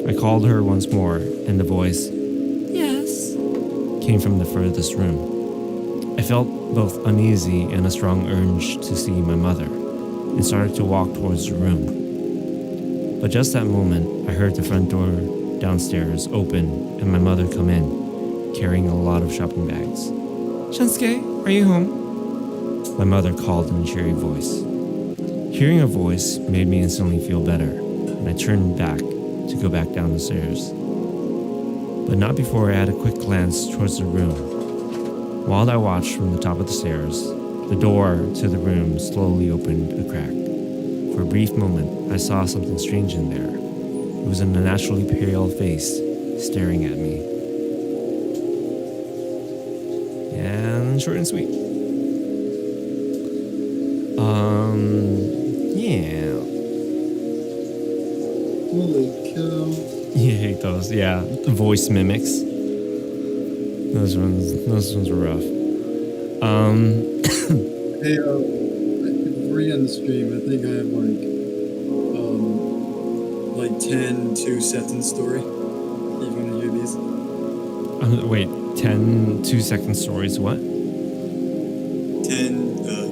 I called her once more, and the voice Yes. came from the furthest room. I felt both uneasy and a strong urge to see my mother, and started to walk towards the room. But just that moment, I heard the front door downstairs open and my mother come in, carrying a lot of shopping bags. "Shansuke, are you home?" My mother called in a cheery voice. Hearing her voice made me instantly feel better, and I turned back to go back down the stairs. But not before I had a quick glance towards the room. While I watched from the top of the stairs, the door to the room slowly opened a crack. For a brief moment, I saw something strange in there. It was an unnaturally pale face staring at me. And short and sweet. Yeah. Holy cow. You hate those, yeah. The voice mimics. Those ones were rough. Hey, before you end the stream, I think I have like 10 2-sentence story. You want to hear these? Wait, 10 2-second stories, what? 10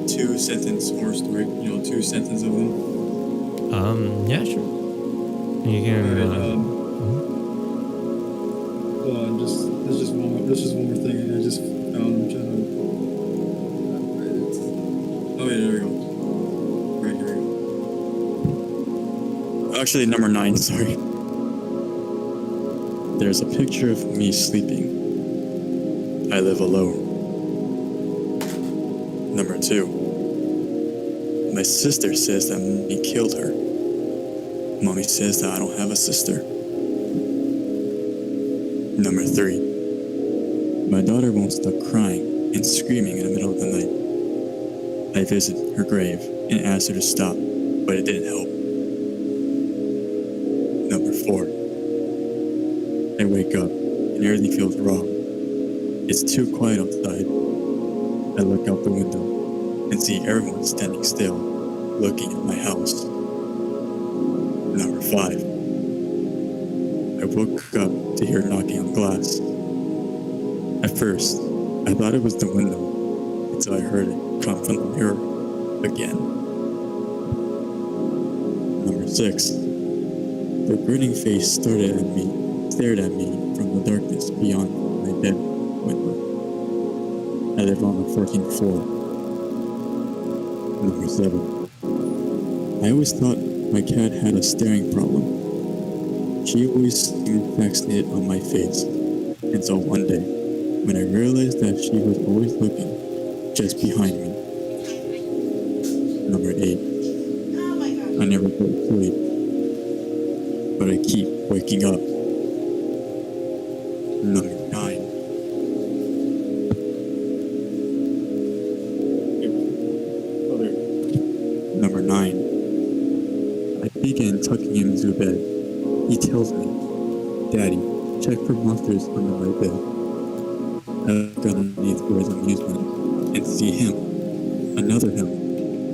2-sentence horror story, 2 sentences of them. Yeah, sure. You can. Hold on, there's just one more thing I just found. I'm trying to. Oh yeah, there we go. Right here we go. Actually, number 9, sorry. There's a picture of me sleeping. I live alone. Number 2. My sister says that mommy killed her. Mommy says that I don't have a sister. Number 3. My daughter won't stop crying and screaming in the middle of the night. I visit her grave and ask her to stop, but it didn't help. Number 4. I wake up and everything feels wrong. It's too quiet outside. I look out the window and see everyone standing still, looking at my house. Number 5. I woke up to hear knocking on glass. At first, I thought it was the window, until I heard it come from the mirror again. Number 6. The grinning face stared at me from the darkness beyond my bed window. I live on the 14th floor. Number 7. I always thought my cat had a staring problem. She always seemed fixated on my face, until one day, when I realized that she was always looking just behind me. Number 8. I never go to sleep, but I keep waking up. Number 9. Number 9. I began tucking him into bed. He tells me, "Daddy, check for monsters under my bed." I look underneath for his amusement and see him, another him,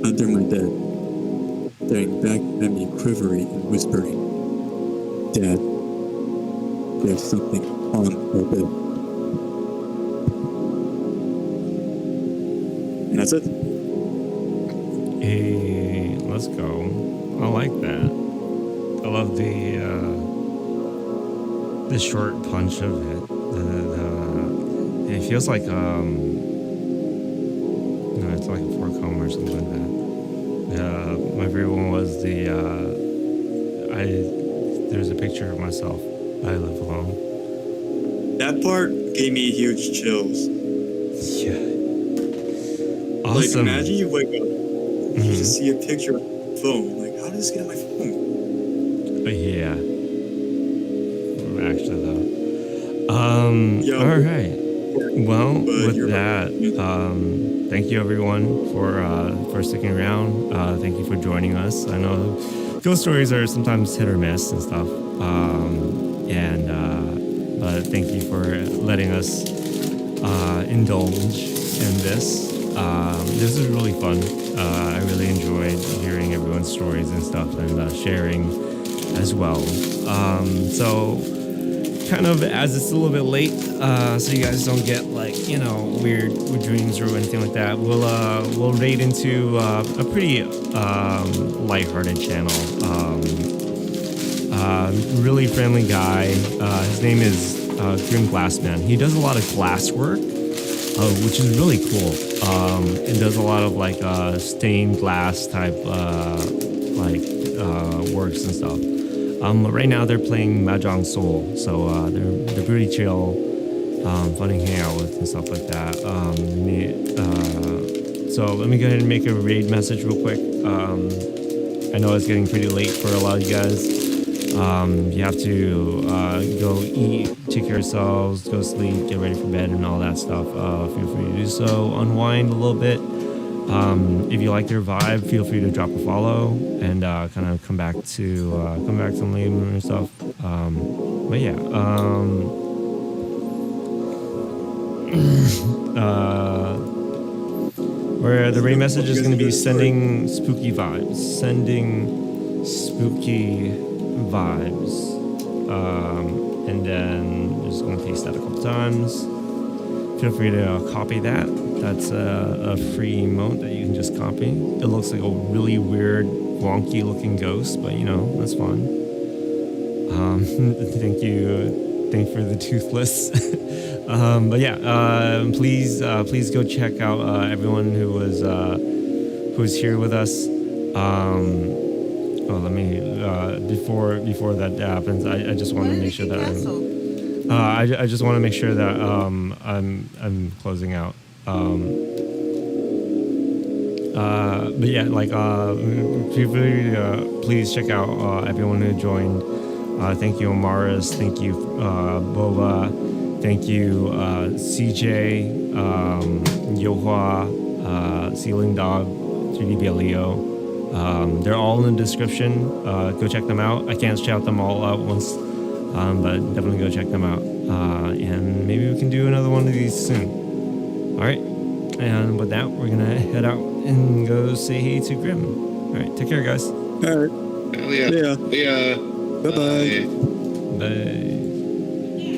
under my bed, staring back at me quivering and whispering, "Dad, there's something on my bed." And that's it. Hey, let's go. I like that. I love the short punch of it. It feels like it's like a 4-comb or something like that. My favorite one was there's a picture of myself. I live alone. That part gave me huge chills. Yeah. Like, Awesome. imagine you wake up, you just see a picture on your phone. Like, how did this get on my phone? Yeah. Actually, though. Yo. All right. Well, But with you're that, thank you everyone for sticking around. Thank you for joining us. I know ghost stories are sometimes hit or miss and stuff. But thank you for letting us indulge in this. This is really fun. I really enjoyed hearing everyone's stories and stuff and sharing as well. So kind of as it's a little bit late, so you guys don't get like, weird dreams or anything like that. We'll raid into a pretty lighthearted channel. Really friendly guy. His name is Grim Glassman. He does a lot of glass work, which is really cool. It does a lot of like stained glass type works and stuff. Right now they're playing Mahjong Soul, so they're pretty chill, fun to hang out with and stuff like that. So let me go ahead and make a raid message real quick. I know it's getting pretty late for a lot of you guys. You have to go eat, take care of yourselves, go sleep, get ready for bed, and all that stuff. Feel free to do so. Unwind a little bit. If you like their vibe, feel free to drop a follow and kind of come back to them later and stuff. But yeah. Where the raid message is going to be sending spooky vibes. And then just going to paste that a couple times. Feel free to copy that. That's a free emote that you can just copy. It looks like a really weird, wonky looking ghost, but you know, that's fun. Thank you for the toothless. But yeah, please go check out everyone who was here with us. Let me before that happens, I just want to make sure that I just want to make sure that I'm closing out. But yeah, like please check out everyone who joined. Thank you, Amaris. Thank you, Boba. Thank you, CJ, Yohua, Ceiling Dog, 3D Leo. They're all in the description. Go check them out. I can't shout them all out once, but definitely go check them out. And maybe we can do another one of these soon. All right. And with that, we're gonna head out and go say hey to Grim. All right. Take care, guys. All right. Hell yeah. Yeah. Yeah. Bye-bye. Bye.